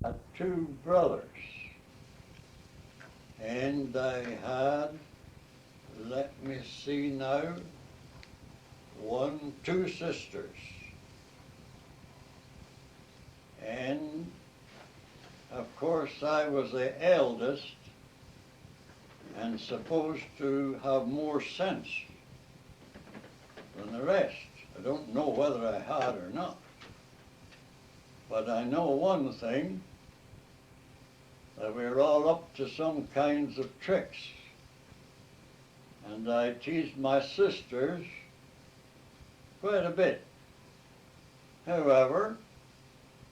had two brothers, and I had, let me see now, two sisters. And of course I was the eldest and supposed to have more sense than the rest. I don't know whether I had or not. But I know one thing, that we were all up to some kinds of tricks. And I teased my sisters quite a bit. However,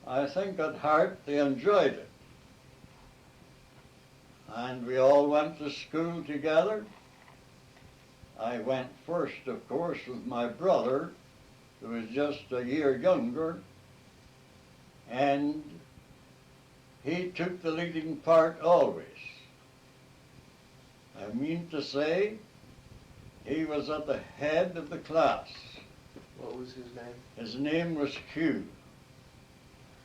I think at heart they enjoyed it. And we all went to school together. I went first, of course, with my brother, who was just a year younger, and he took the leading part always. I mean to say, he was at the head of the class. What was his name? His name was Hugh.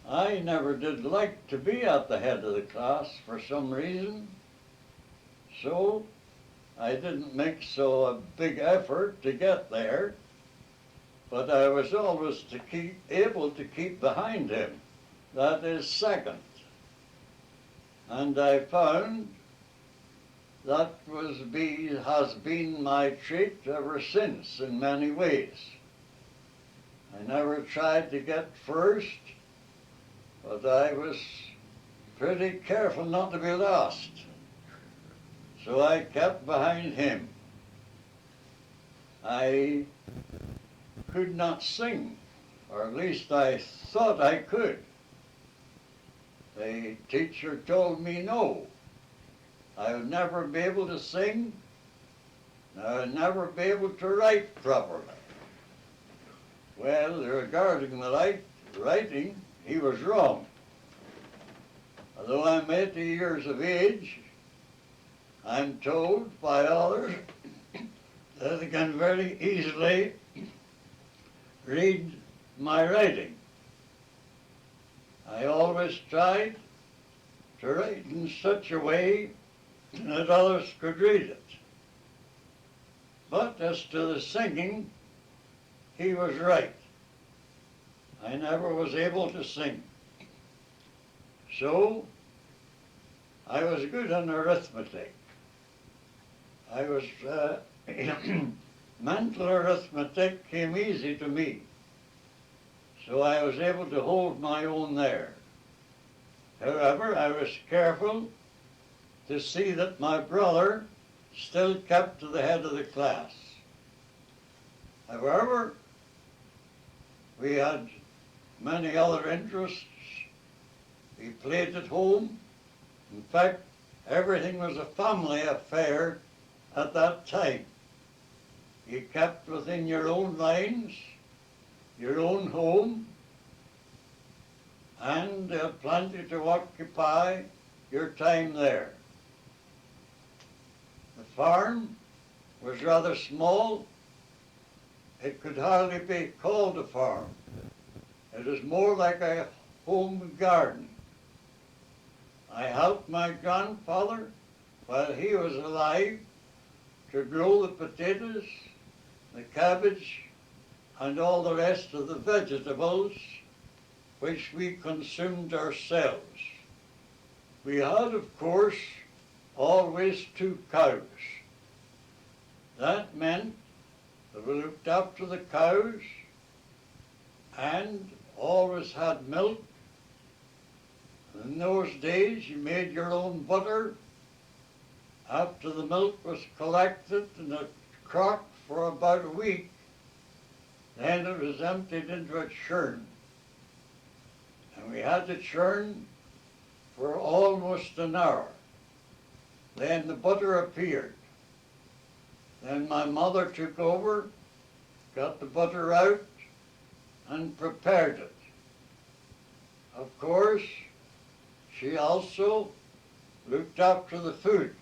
I never did like to be at the head of the class for some reason, so I didn't make so a big effort to get there, but I was always able to keep behind him, that is second. And I found that has been my trait ever since in many ways. I never tried to get first, but I was pretty careful not to be lost. So I kept behind him. I could not sing, or at least I thought I could. The teacher told me no. I would never be able to sing, and I would never be able to write properly. Well, regarding the writing, he was wrong. Although I'm 80 years of age, I'm told by others that I can very easily read my writing. I always tried to write in such a way that others could read it. But as to the singing, he was right. I never was able to sing. So, I was good in arithmetic. I was, mental arithmetic came easy to me. So I was able to hold my own there. However, I was careful to see that my brother still kept to the head of the class. However, we had many other interests. We played at home. In fact, everything was a family affair at that time. You kept within your own lines, your own home, and had plenty to occupy your time there. The farm was rather small. It could hardly be called a farm. It was more like a home garden. I helped my grandfather while he was alive to grow the potatoes, the cabbage, and all the rest of the vegetables which we consumed ourselves. We had, of course, always 2 cows. That meant that we looked after the cows and always had milk. In those days, you made your own butter. After the milk was collected in a crock for about a week, then it was emptied into a churn. And we had to churn for almost an hour. Then the butter appeared. Then my mother took over, got the butter out, and prepared it. Of course, she also looked after the food,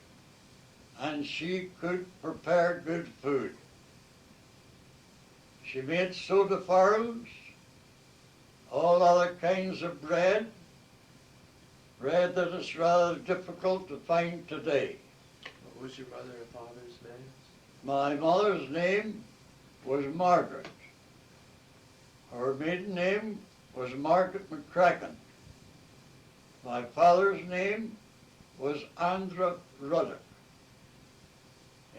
and she could prepare good food. She made soda farls, all other kinds of bread, afraid that it's rather difficult to find today. What was your mother and father's name? My mother's name was Margaret. Her maiden name was Margaret McCracken. My father's name was Andra Ruddock.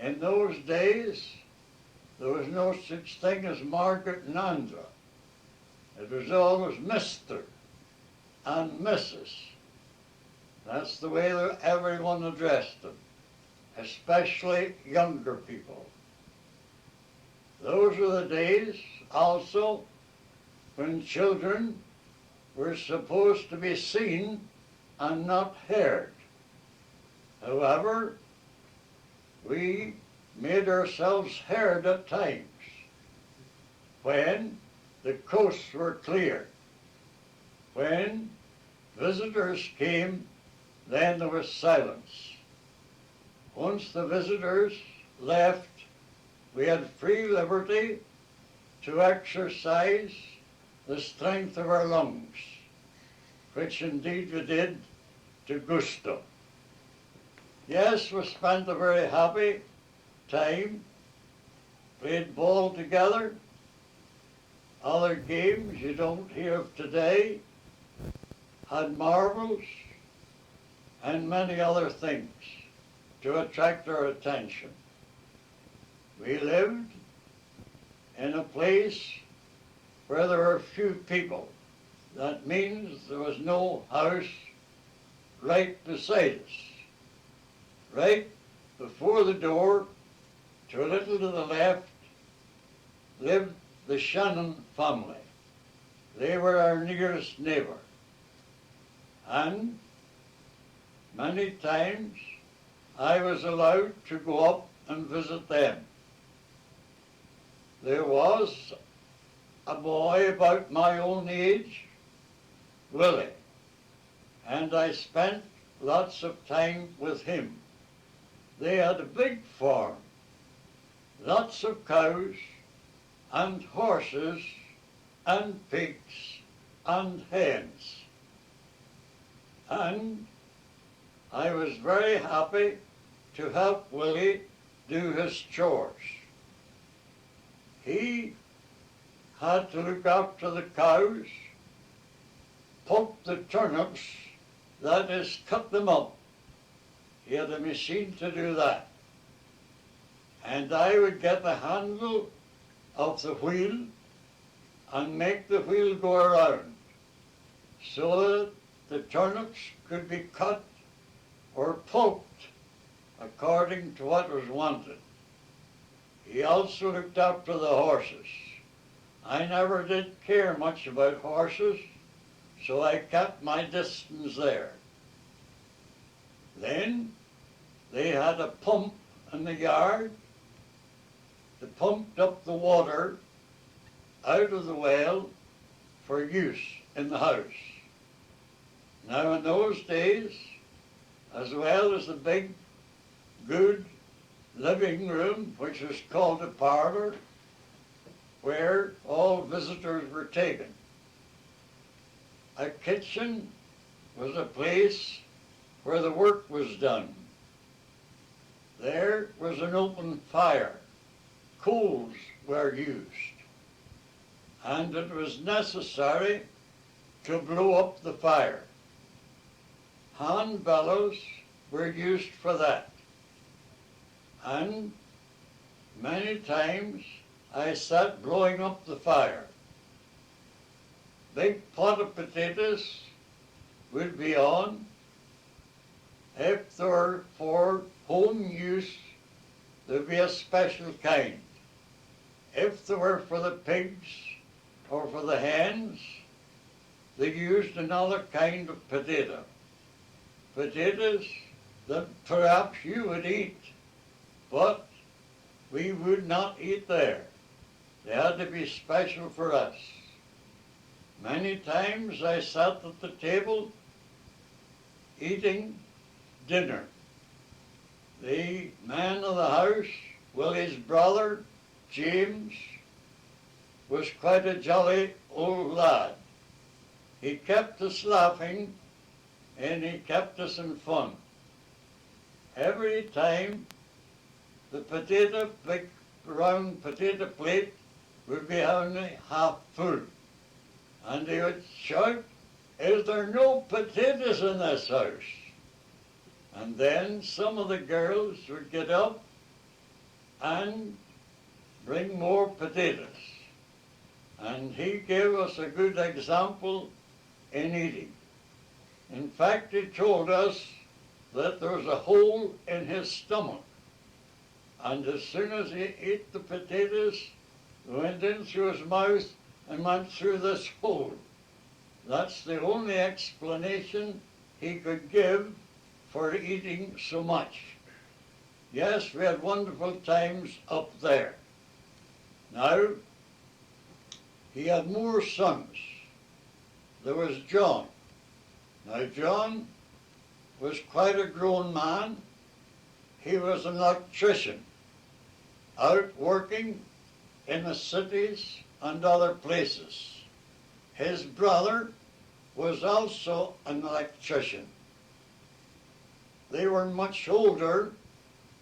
In those days, there was no such thing as Margaret and Andra. It was always Mr. and Mrs. That's the way that everyone addressed them, especially younger people. Those were the days also when children were supposed to be seen and not heard. However, we made ourselves heard at times when the coasts were clear. When visitors came, then there was silence. Once the visitors left, we had free liberty to exercise the strength of our lungs, which indeed we did to gusto. Yes, we spent a very happy time, played ball together, other games you don't hear of today, had marbles, and many other things to attract our attention. We lived in a place where there were few people. That means there was no house right beside us. Right before the door, to a little to the left, lived the Shannon family. They were our nearest neighbor. And many times I was allowed to go up and visit them. There was a boy about my own age, Willie, and I spent lots of time with him. They had a big farm, lots of cows and horses and pigs and hens. And I was very happy to help Willie do his chores. He had to look after the cows, poke the turnips, that is, cut them up. He had a machine to do that. And I would get the handle of the wheel and make the wheel go around so that the turnips could be cut or poked according to what was wanted. He also looked after the horses. I never did care much about horses, so I kept my distance there. Then they had a pump in the yard that pumped up the water out of the well for use in the house. Now in those days, as well as the big, good living room, which was called a parlor, where all visitors were taken, a kitchen was a place where the work was done. There was an open fire. Coals were used. And it was necessary to blow up the fire. Hand bellows were used for that. And many times I sat blowing up the fire. Big pot of potatoes would be on. If they were for home use, there'd be a special kind. If they were for the pigs or for the hens, they used another kind of potato. Potatoes that perhaps you would eat, but we would not eat there. They had to be special for us. Many times I sat at the table eating dinner. The man of the house, Willie's brother, James, was quite a jolly old lad. He kept us laughing and he kept us in fun. Every time the big round potato plate would be only half full. And he would shout, "Is there no potatoes in this house?" And then some of the girls would get up and bring more potatoes. And he gave us a good example in eating. In fact, he told us that there was a hole in his stomach. And as soon as he ate the potatoes, they went in through his mouth and went through this hole. That's the only explanation he could give for eating so much. Yes, we had wonderful times up there. Now, he had more sons. There was John. Now, John was quite a grown man. He was an electrician, out working in the cities and other places. His brother was also an electrician. They were much older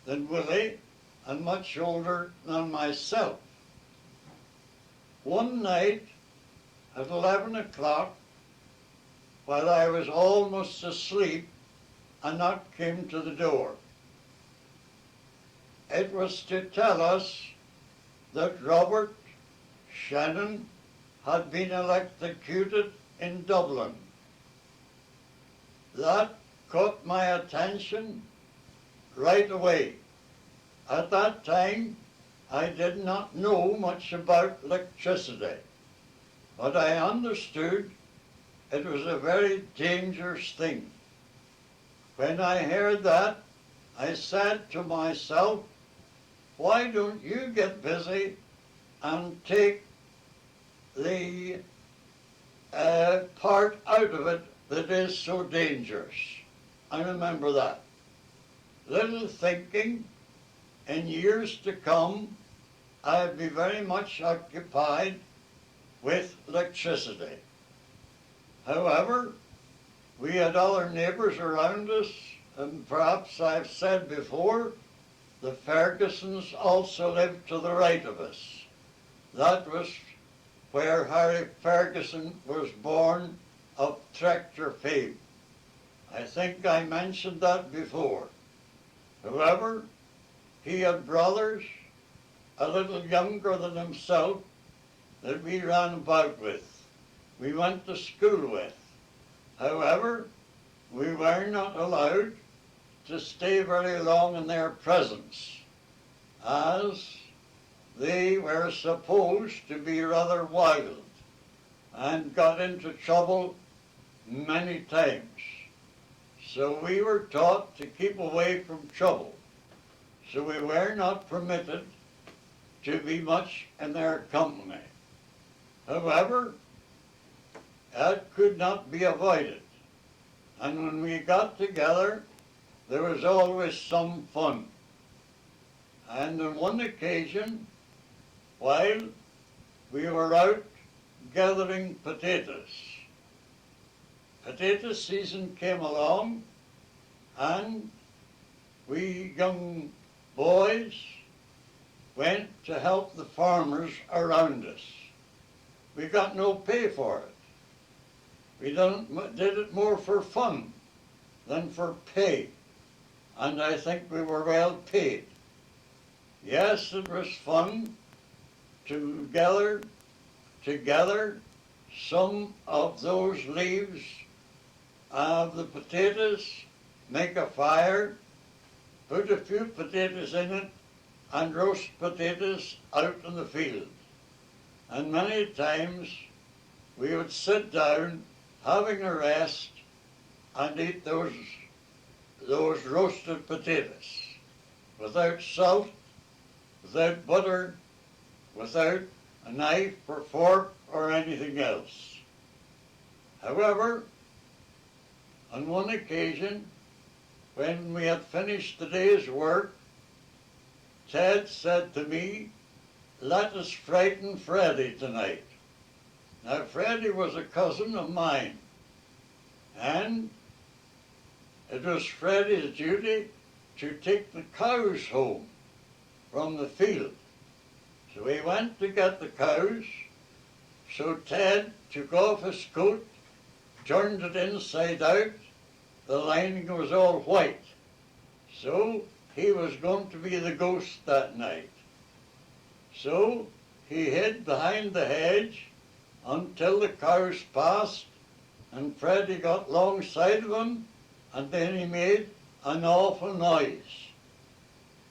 than Willie and much older than myself. One night at 11 o'clock, while I was almost asleep, a knock came to the door. It was to tell us that Robert Shannon had been electrocuted in Dublin. That caught my attention right away. At that time, I did not know much about electricity, but I understood it was a very dangerous thing. When I heard that, I said to myself, why don't you get busy and take the part out of it that is so dangerous? I remember that. Little thinking, in years to come, I'd be very much occupied with electricity. However, we had other neighbors around us, and perhaps I've said before, the Fergusons also lived to the right of us. That was where Harry Ferguson was born, of tractor fame. I think I mentioned that before. However, he had brothers a little younger than himself that we ran about with, we went to school with. However, we were not allowed to stay very long in their presence, as they were supposed to be rather wild and got into trouble many times. So we were taught to keep away from trouble. So we were not permitted to be much in their company. However, that could not be avoided. And when we got together, there was always some fun. And on one occasion, while we were out gathering potatoes, potato season came along, and we young boys went to help the farmers around us. We got no pay for it. We did it more for fun than for pay, and I think we were well paid. Yes, it was fun to gather together some of those leaves of the potatoes, make a fire, put a few potatoes in it, and roast potatoes out in the field. And many times we would sit down, having a rest, and eat those roasted potatoes, without salt, without butter, without a knife or fork or anything else. However, on one occasion, when we had finished the day's work, Ted said to me, "Let us frighten Freddie tonight." Now, Freddie was a cousin of mine, and it was Freddie's duty to take the cows home from the field. So he went to get the cows. So Ted took off his coat, turned it inside out. The lining was all white. So he was going to be the ghost that night. So he hid behind the hedge until the cows passed, and Freddie got alongside of him, and then he made an awful noise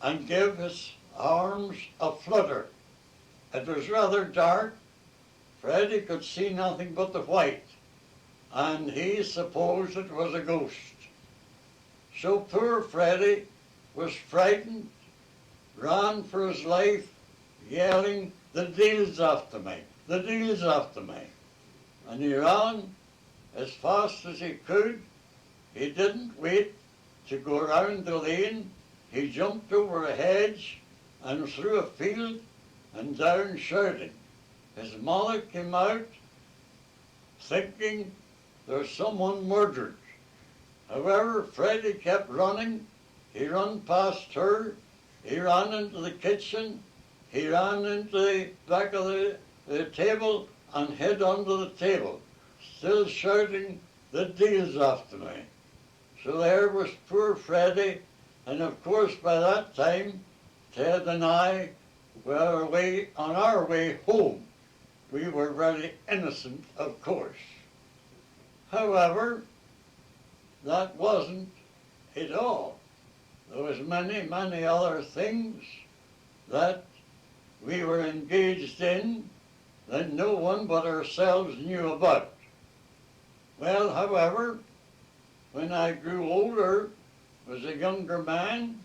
and gave his arms a flutter. It was rather dark. Freddie could see nothing but the white, and he supposed it was a ghost. So poor Freddie was frightened, ran for his life, yelling, "The deil's after me, the deil's after me." And he ran as fast as he could. He didn't wait to go around the lane. He jumped over a hedge and through a field and down shouting. His mother came out thinking there's someone murdered. However, Freddie kept running. He ran past her. He ran into the kitchen. He ran into the back of the table and hid under the table, still shouting, "The deil's after me." So there was poor Freddie, and of course by that time, Ted and I were on our way home. We were very innocent, of course. However, that wasn't it all. There was many, many other things that we were engaged in that no one but ourselves knew about. Well, however, when I grew older, was a younger man,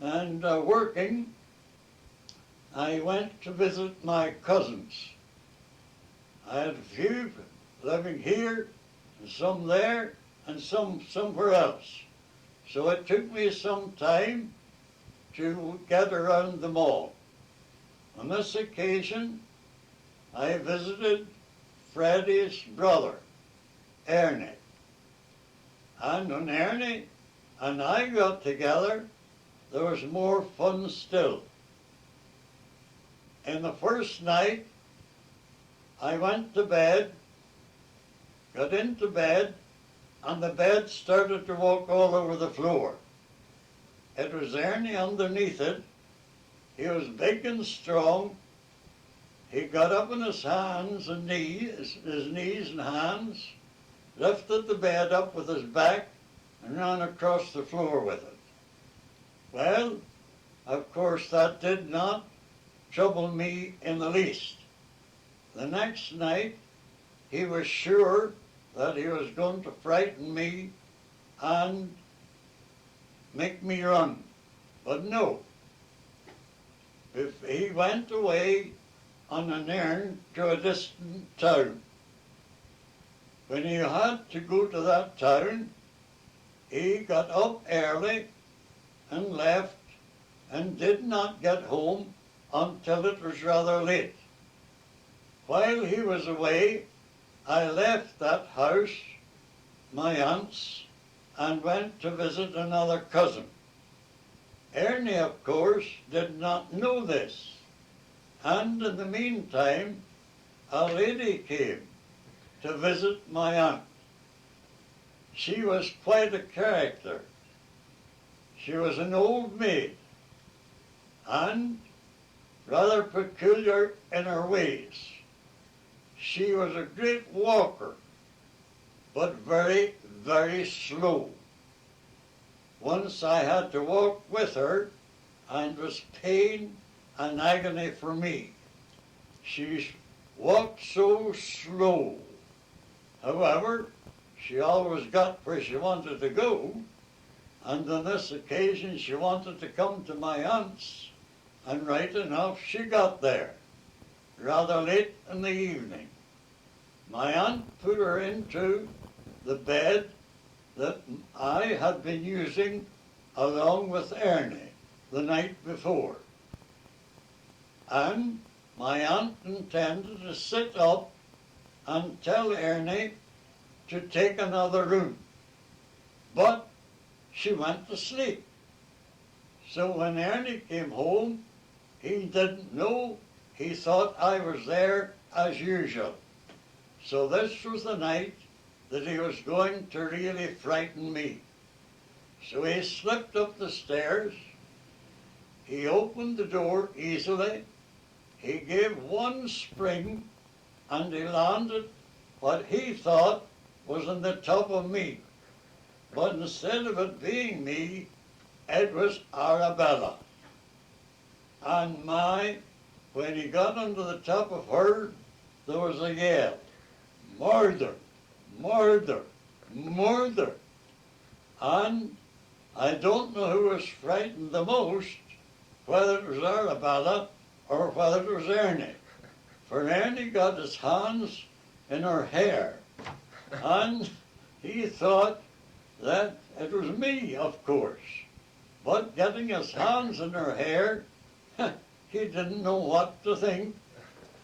and working, I went to visit my cousins. I had a few living here, and some there, and some somewhere else. So it took me some time to get around them all. On this occasion, I visited Freddie's brother, Ernie. And when Ernie and I got together, there was more fun still. In the first night, I went to bed, got into bed, and the bed started to walk all over the floor. It was Ernie underneath it. He was big and strong. He got up on his hands and knees, his knees and hands, lifted the bed up with his back, and ran across the floor with it. Well, of course, that did not trouble me in the least. The next night, he was sure that he was going to frighten me and make me run. But no. If he went away on an errand to a distant town. When he had to go to that town, he got up early and left and did not get home until it was rather late. While he was away, I left that house, my aunt's, and went to visit another cousin. Ernie, of course, did not know this, and in the meantime, a lady came to visit my aunt. She was quite a character. She was an old maid, and rather peculiar in her ways. She was a great walker, but very, very slow. Once I had to walk with her, and it was pain and agony for me. She walked so slow. However, she always got where she wanted to go, and on this occasion she wanted to come to my aunt's, and right enough she got there, rather late in the evening. My aunt put her into the bed that I had been using along with Ernie the night before. And my aunt intended to sit up and tell Ernie to take another room. But she went to sleep. So when Ernie came home, he didn't know. He thought I was there as usual. So this was the night that he was going to really frighten me. So he slipped up the stairs. He opened the door easily. He gave one spring and he landed what he thought was on the top of me. But instead of it being me, it was Arabella. And when he got onto the top of her, there was a yell, murder, murder, murder. And I don't know who was frightened the most, whether it was Arabella or whether it was Ernie. For Ernie got his hands in her hair, and he thought that it was me, of course. But getting his hands in her hair, he didn't know what to think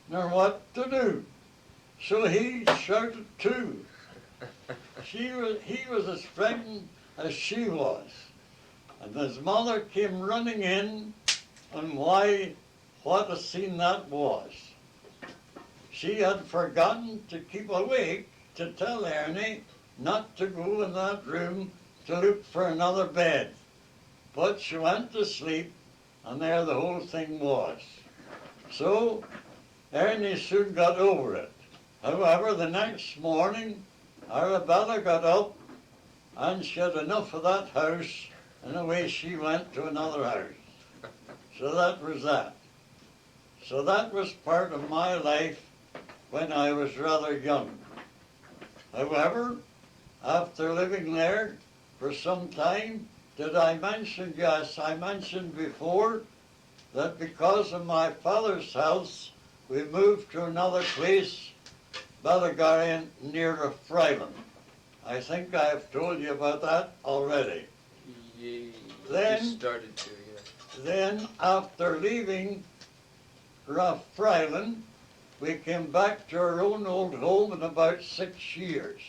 nor what to do. So he shouted too. He was as frightened as she was. And his mother came running in, and what a scene that was. She had forgotten to keep awake to tell Ernie not to go in that room to look for another bed. But she went to sleep, and there the whole thing was. So Ernie soon got over it. However, the next morning, Arabella got up, and she had enough of that house, and away she went to another house. So that was that. So that was part of my life when I was rather young. However, after living there for some time, did I mention? Yes, I mentioned before that because of my father's health, we moved to another place, Ballagarian, near Fryland. I think I've told you about that already. You Then- just started to, yeah. Then, after leaving Fryland, we came back to our own old home in about 6 years.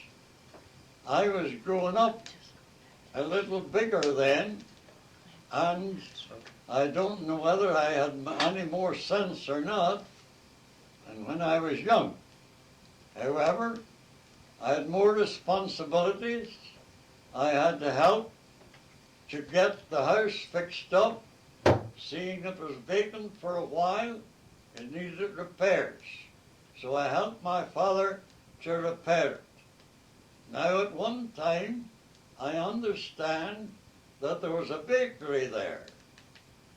I was growing up a little bigger then, and I don't know whether I had any more sense or not than when I was young. However, I had more responsibilities. I had to help to get the house fixed up, seeing it was vacant for a while. It needed repairs. So I helped my father to repair it. Now at one time, I understand that there was a bakery there,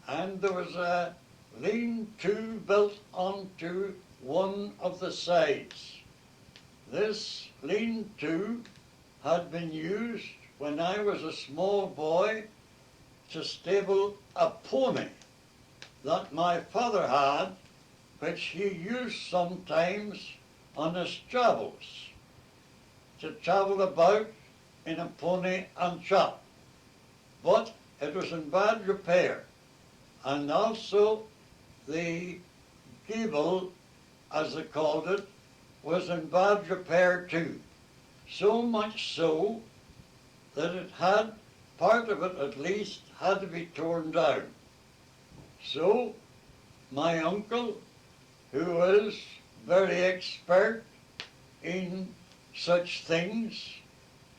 and there was a lean-to built onto one of the sides. This lean-to had been used when I was a small boy to stable a pony that my father had, which he used sometimes on his travels, to travel about in a pony and trap. But it was in bad repair, and also the gable, as they called it, was in bad repair too. So much so that it had, part of it at least, had to be torn down. So my uncle, who was very expert in such things,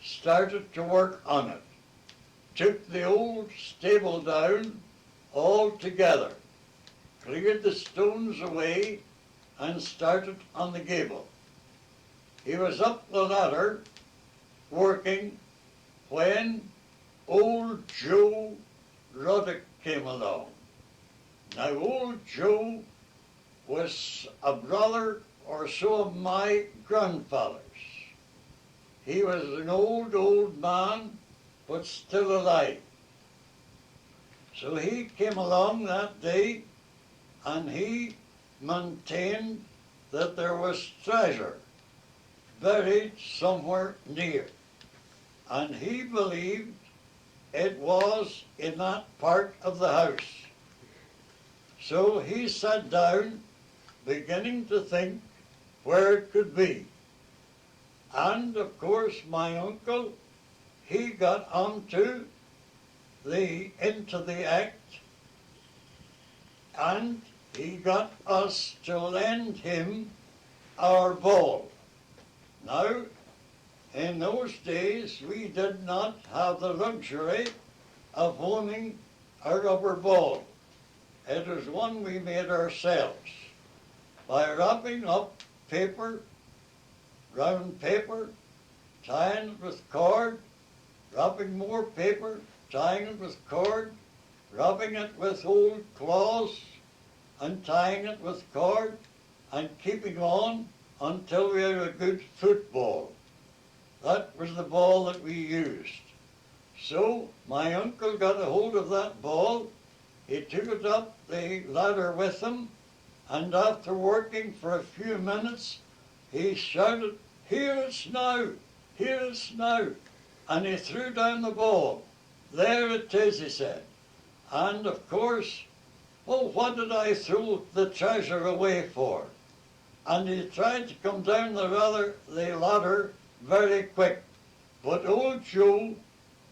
started to work on it. Took the old stable down altogether, cleared the stones away, and started on the gable. He was up the ladder working when old Joe Ruddock came along. Now old Joe was a brother or so of my grandfather's. He was an old man, but still alive. So he came along that day, and he maintained that there was treasure buried somewhere near. And he believed it was in that part of the house. So he sat down, beginning to think where it could be. And of course my uncle, he got onto into the act, and he got us to lend him our ball. Now, in those days, we did not have the luxury of owning a rubber ball. It was one we made ourselves by wrapping up paper, round paper, tying it with cord, wrapping more paper, tying it with cord, wrapping it with old cloths, and tying it with cord, and keeping on until we had a good football. That was the ball that we used. So my uncle got a hold of that ball, he took it up the ladder with him, and after working for a few minutes, he shouted, "Here it's now, here it's now," and he threw down the ball. "There it is," he said. And of course, oh, what did I throw the treasure away for? And he tried to come down the ladder very quick. But old Joe,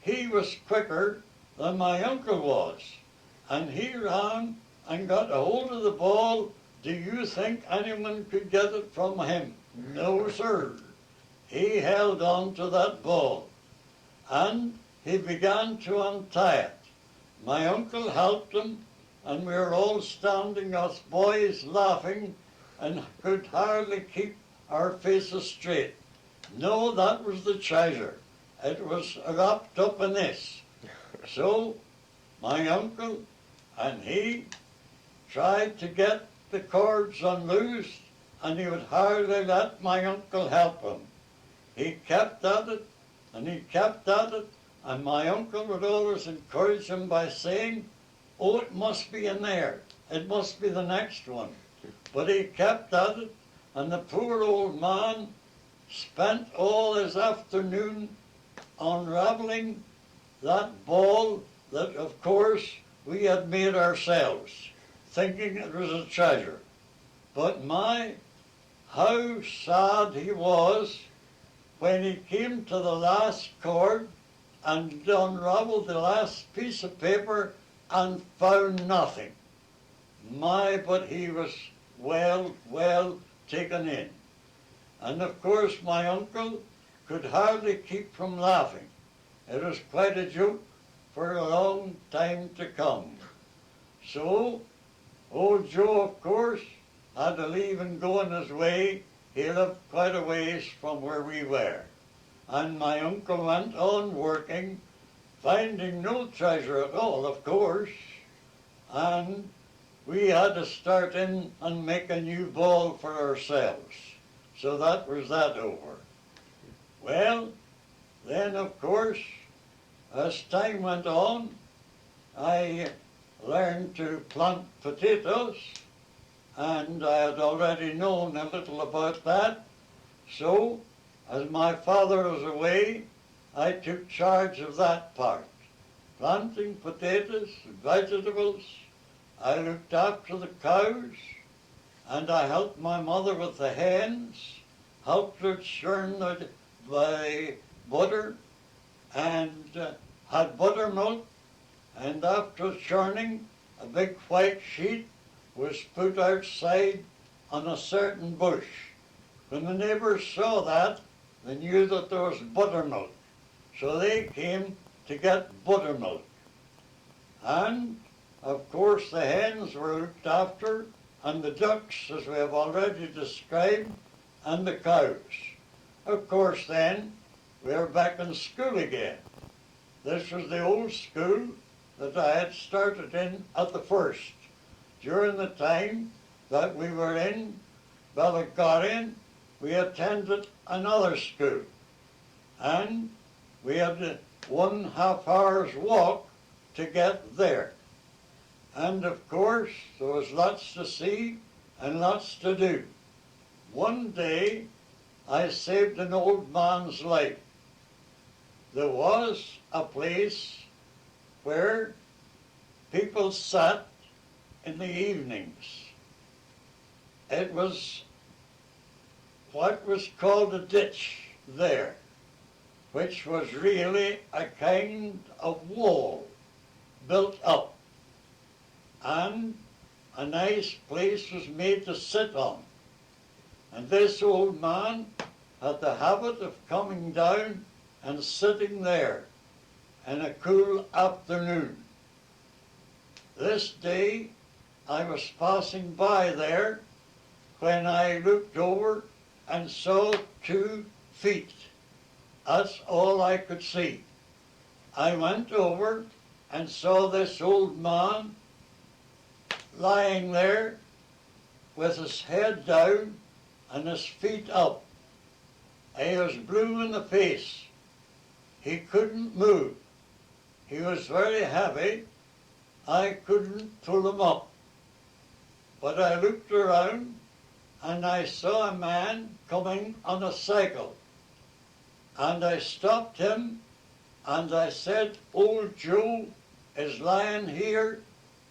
he was quicker than my uncle was. And he ran and got a hold of the ball. Do you think anyone could get it from him? No, sir. He held on to that ball. And he began to untie it. My uncle helped him, and we were all standing, us boys, laughing, and could hardly keep our faces straight. No, that was the treasure. It was wrapped up in this. So my uncle and he tried to get the cords unloosed, and he would hardly let my uncle help him. He kept at it, and he kept at it, and my uncle would always encourage him by saying, "Oh, it must be in there. It must be the next one." But he kept at it, and the poor old man spent all his afternoon unraveling that ball that, of course, we had made ourselves, thinking it was a treasure. But my, how sad he was when he came to the last cord and unraveled the last piece of paper and found nothing. My, but he was well taken in. And of course my uncle could hardly keep from laughing. It was quite a joke for a long time to come. So old Joe, of course, had to leave and go on his way. He lived quite a ways from where we were. And my uncle went on working, finding no treasure at all, of course. And we had to start in and make a new ball for ourselves. So that was that over. Well, then of course, as time went on, I learned to plant potatoes, and I had already known a little about that. So, as my father was away, I took charge of that part. Planting potatoes, vegetables. I looked after the cows, and I helped my mother with the hens, helped her churn the butter, and had buttermilk, and after churning, a big white sheet was put outside on a certain bush. When the neighbors saw that, they knew that there was buttermilk. So they came to get buttermilk. And, of course, the hens were looked after, and the ducks, as we have already described, and the cows. Of course, then, we were back in school again. This was the old school that I had started in at the first. During the time that we were in Ballycorrin, we attended another school, and we had a 1.5 hours walk to get there. And of course, there was lots to see and lots to do. One day, I saved an old man's life. There was a place where people sat in the evenings. It was what was called a ditch there, which was really a kind of wall. built up, and a nice place was made to sit on. And this old man had the habit of coming down and sitting there in a cool afternoon. This day I was passing by there when I looked over and saw 2 feet. That's all I could see. I went over and saw this old man lying there with his head down and his feet up. He was blue in the face. He couldn't move. He was very heavy. I couldn't pull him up. But I looked around and I saw a man coming on a cycle. And I stopped him and I said, "Old Joe is lying here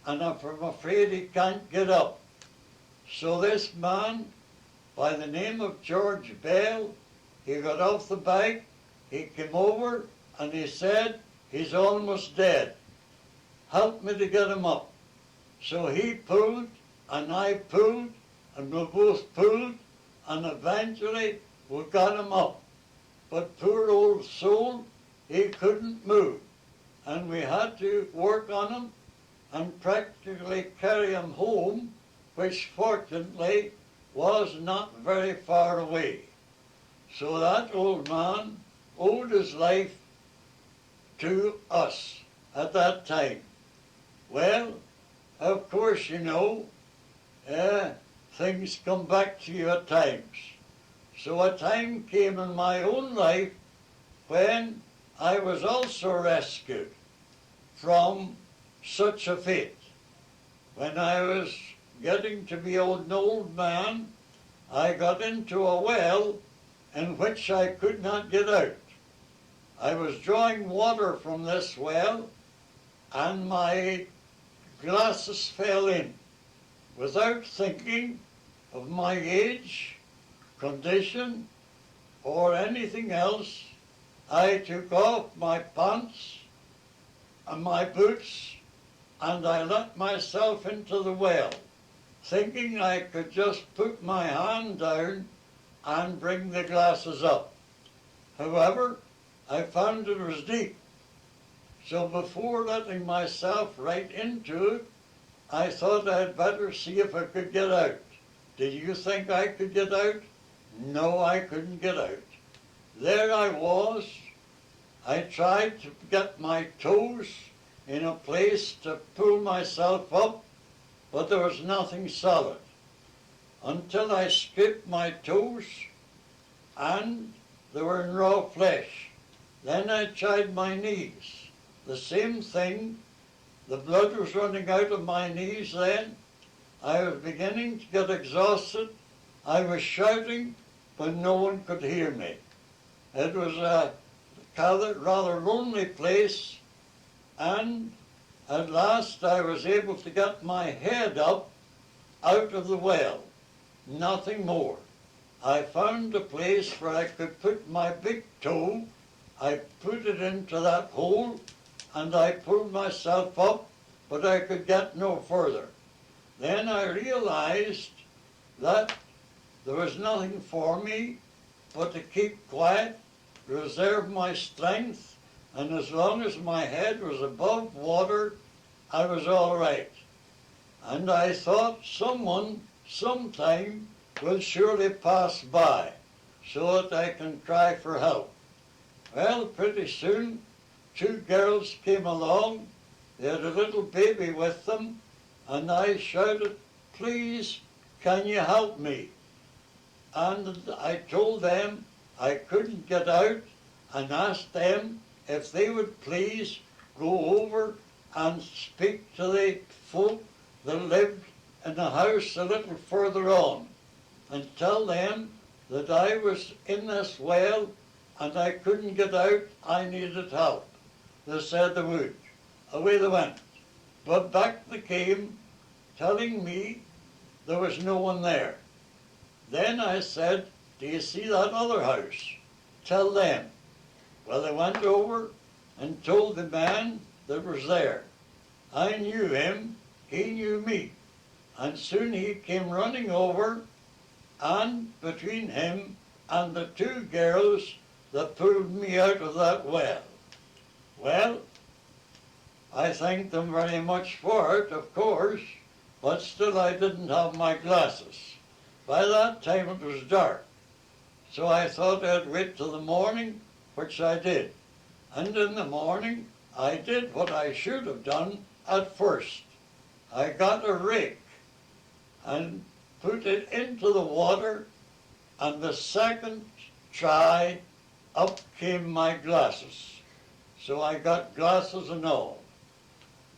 and I'm afraid he can't get up." So this man, by the name of George Bell, he got off the bike, he came over and he said, "He's almost dead. Help me to get him up." So he pulled and I pulled and we both pulled and eventually we got him up. But poor old soul, he couldn't move. And we had to work on him and practically carry him home, which fortunately was not very far away. So that old man owed his life to us at that time. Well, of course, you know, things come back to you at times. So a time came in my own life when I was also rescued from such a fate. When I was getting to be an old man, I got into a well in which I could not get out. I was drawing water from this well and my glasses fell in. Without thinking of my age, condition, or anything else, I took off my pants and my boots and I let myself into the well, thinking I could just put my hand down and bring the glasses up. However, I found it was deep. So before letting myself right into it, I thought I'd better see if I could get out. Did you think I could get out? No, I couldn't get out. There I was. I tried to get my toes in a place to pull myself up, but there was nothing solid. Until I stripped my toes and they were in raw flesh. Then I tried my knees. The same thing. The blood was running out of my knees then. I was beginning to get exhausted. I was shouting, but no one could hear me. It was a rather lonely place, and at last I was able to get my head up out of the well. Nothing more. I found a place where I could put my big toe. I put it into that hole and I pulled myself up, but I could get no further. Then I realized that there was nothing for me but to keep quiet, reserve my strength, and as long as my head was above water, I was all right. And I thought someone, sometime, will surely pass by so that I can cry for help. Well, pretty soon, 2 girls came along. They had a little baby with them, and I shouted, "Please, can you help me?" And I told them I couldn't get out and asked them if they would please go over and speak to the folk that lived in a house a little further on and tell them that I was in this well and I couldn't get out, I needed help. They said they would. Away they went. But back they came, telling me there was no one there. Then I said, "Do you see that other house? Tell them." Well, they went over and told the man that was there. I knew him, he knew me, and soon he came running over, and between him and the two girls that pulled me out of that well, I thanked them very much for it, of course, but still I didn't have my glasses. By that time it was dark, so I thought I'd wait till the morning, which I did. And in the morning, I did what I should have done at first. I got a rake and put it into the water, and the second try, up came my glasses. So I got glasses and all.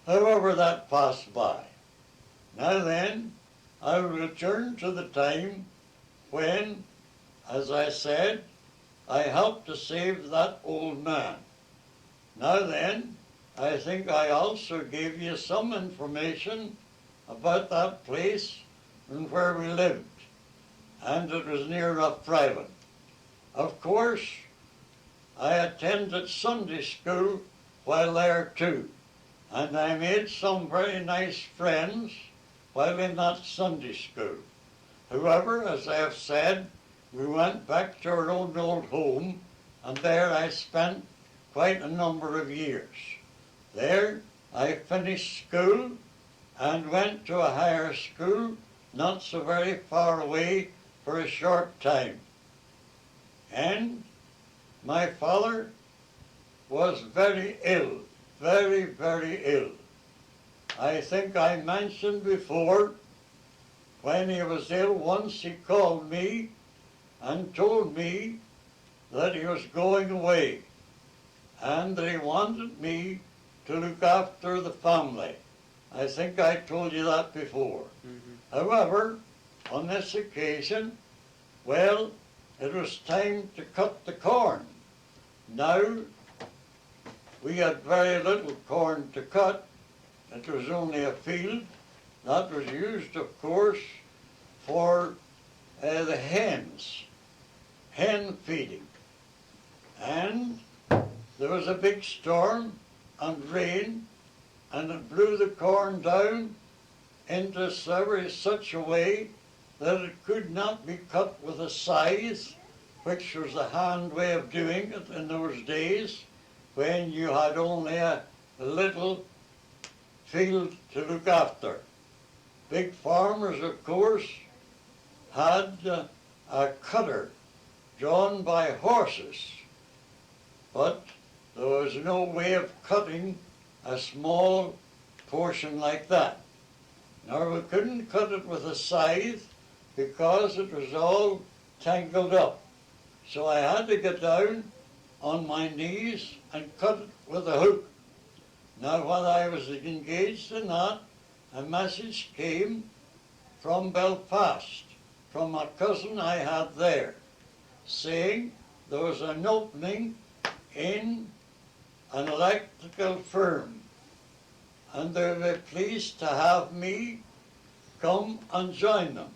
However, that passed by. Now then, I will return to the time when, as I said, I helped to save that old man. Now then, I think I also gave you some information about that place and where we lived, and it was near Rough Private. Of course, I attended Sunday school while there too, and I made some very nice friends while in that Sunday school. However, as I have said, we went back to our own old home, and there I spent quite a number of years. There I finished school and went to a higher school not so very far away for a short time. And my father was very ill, very, very ill. I think I mentioned before, when he was ill once he called me and told me that he was going away and that he wanted me to look after the family. I think I told you that before. However, on this occasion, well, it was time to cut the corn. Now, we had very little corn to cut. It was only a field that was used, of course, for the hens, hen feeding. And there was a big storm and rain, and it blew the corn down into such a way that it could not be cut with a scythe, which was the hand way of doing it in those days when you had only a little field to look after. Big farmers, of course, had a cutter drawn by horses, but there was no way of cutting a small portion like that. Now, we couldn't cut it with a scythe because it was all tangled up. So I had to get down on my knees and cut it with a hook. Now, while I was engaged in that, a message came from Belfast, from a cousin I had there, saying there was an opening in an electrical firm, and they would be pleased to have me come and join them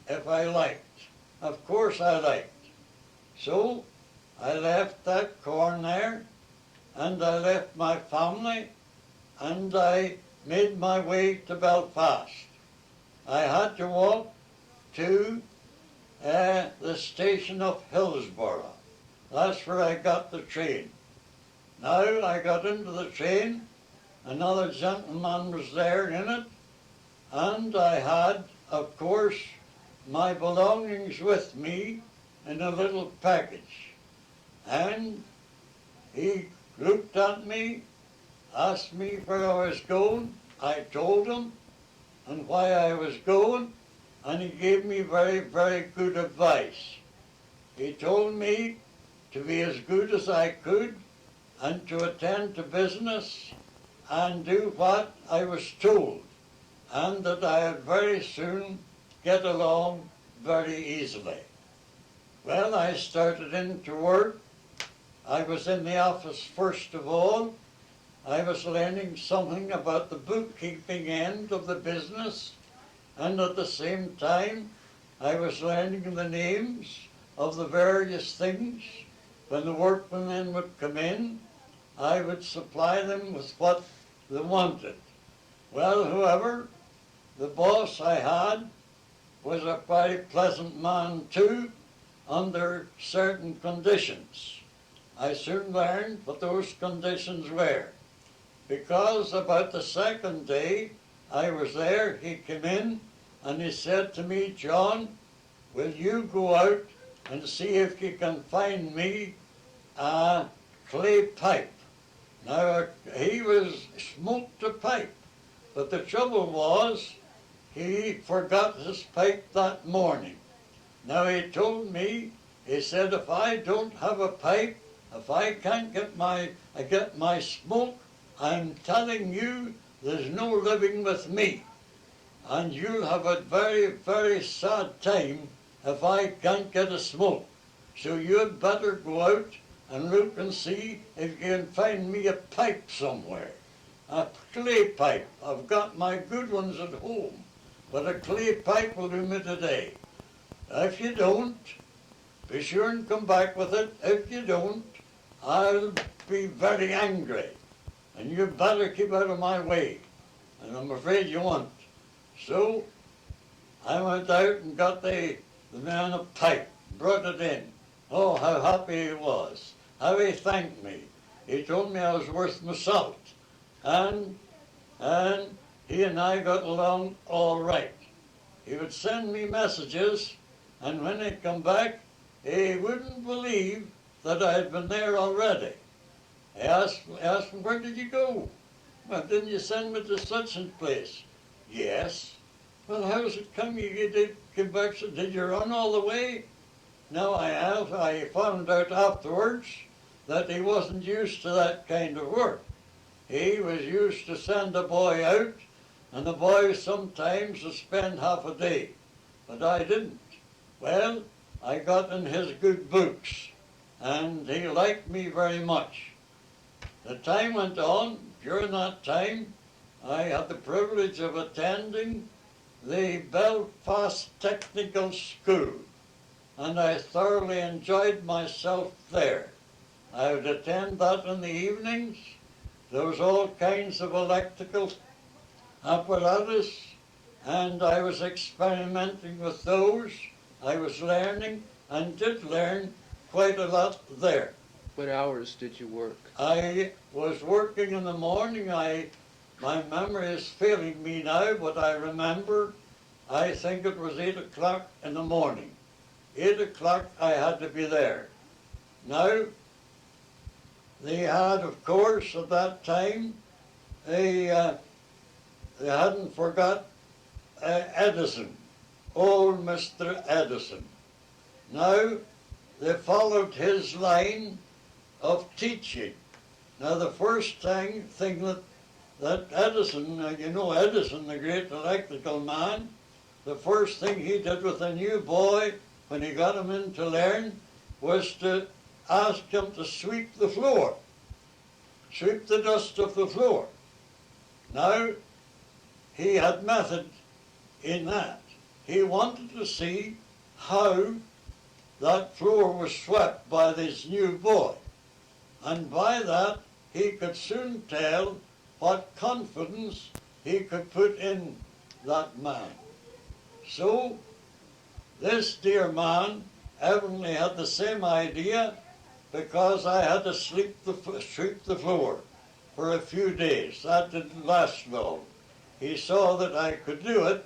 if I liked. Of course I liked. So I left that corn there, and I left my family, and I made my way to Belfast. I had to walk to the station of Hillsborough. That's where I got the train. Now I got into the train, another gentleman was there in it, and I had, of course, my belongings with me in a little package. And he looked at me, asked me where I was going. I told him and why I was going, and he gave me very, very good advice. He told me to be as good as I could and to attend to business and do what I was told, and that I would very soon get along very easily. Well, I started into work. I was in the office first of all. I was learning something about the bookkeeping end of the business, and at the same time I was learning the names of the various things. When the workmen then would come in, I would supply them with what they wanted. Well, however, the boss I had was a very pleasant man too, under certain conditions. I soon learned what those conditions were, because about the second day I was there, he came in and he said to me, "John, will you go out and see if you can find me a clay pipe?" Now, he smoked a pipe, but the trouble was he forgot his pipe that morning. Now, he told me, he said, "If I don't have a pipe, if I can't get my smoke, I'm telling you, there's no living with me. And you'll have a very, very sad time if I can't get a smoke. So you'd better go out and look and see if you can find me a pipe somewhere. A clay pipe. I've got my good ones at home, but a clay pipe will do me today. If you don't, be sure and come back with it. If you don't, I'll be very angry. And you better keep out of my way." And I'm afraid you won't. So I went out and got the man a pipe, brought it in. Oh, how happy he was. How he thanked me. He told me I was worth my salt. And he and I got along all right. He would send me messages, and when he'd come back, he wouldn't believe that I had been there already. I asked him, "Where did you go?" "Well, didn't you send me to such a place?" "Yes." "Well, how's it come you did come back? So did you run all the way?" Now I found out afterwards that he wasn't used to that kind of work. He was used to send a boy out, and the boy sometimes would spend half a day. But I didn't. Well, I got in his good books, and he liked me very much. The time went on. During that time, I had the privilege of attending the Belfast Technical School, and I thoroughly enjoyed myself there. I would attend that in the evenings. There was all kinds of electrical apparatus, and I was experimenting with those. I was learning, and did learn quite a lot there. What hours did you work? I was working in the morning. My memory is failing me now, but I remember, I think it was 8 o'clock in the morning. 8 o'clock I had to be there. Now, they had, of course, at that time, they hadn't forgot Edison, old Mr. Edison. Now, they followed his line of teaching. Now, the first thing that Edison, you know Edison, the great electrical man, the first thing he did with a new boy when he got him in to learn was to ask him to sweep the floor, sweep the dust off the floor. Now, he had method in that. He wanted to see how that floor was swept by this new boy. And by that, he could soon tell what confidence he could put in that man. So, this dear man evidently had the same idea, because I had to sweep the floor for a few days. That didn't last long. He saw that I could do it,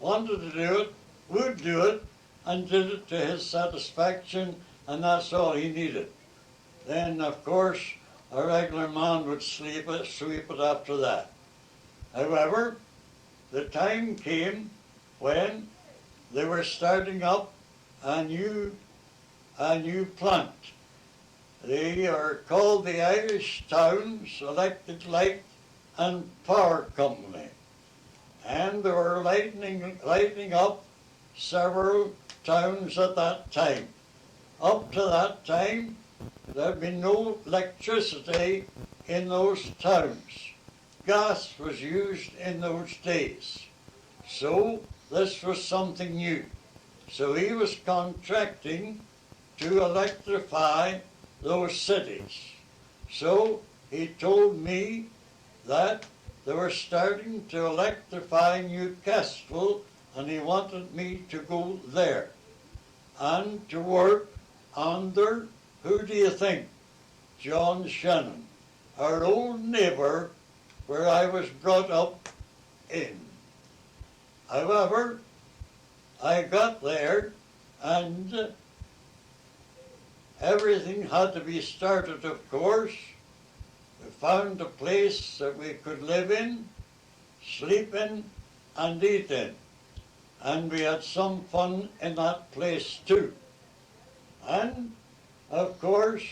wanted to do it, would do it, and did it to his satisfaction, and that's all he needed. Then, of course, a regular man would sweep it after that. However, the time came when they were starting up a new plant. They are called the Irish Towns Electric Light and Power Company. And they were lighting up several towns at that time. Up to that time, there had been no electricity in those towns. Gas was used in those days. So this was something new. So he was contracting to electrify those cities. So he told me that they were starting to electrify Newcastle, and he wanted me to go there and to work under, who do you think? John Shannon, our old neighbour where I was brought up in. However, I got there and everything had to be started, of course. We found a place that we could live in, sleep in, and eat in. And we had some fun in that place too. And, of course,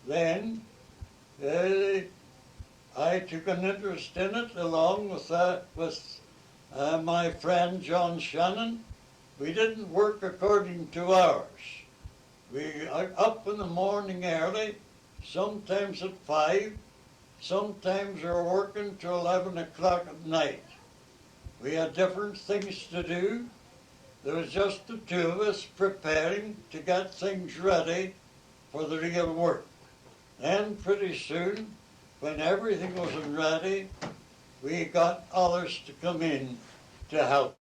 then I took an interest in it along with my friend John Shannon. We didn't work according to hours. We are up in the morning early, sometimes at 5, sometimes we were working till 11 o'clock at night. We had different things to do. There was just the two of us preparing to get things ready for the real work. Then pretty soon, when everything was ready, we got others to come in to help.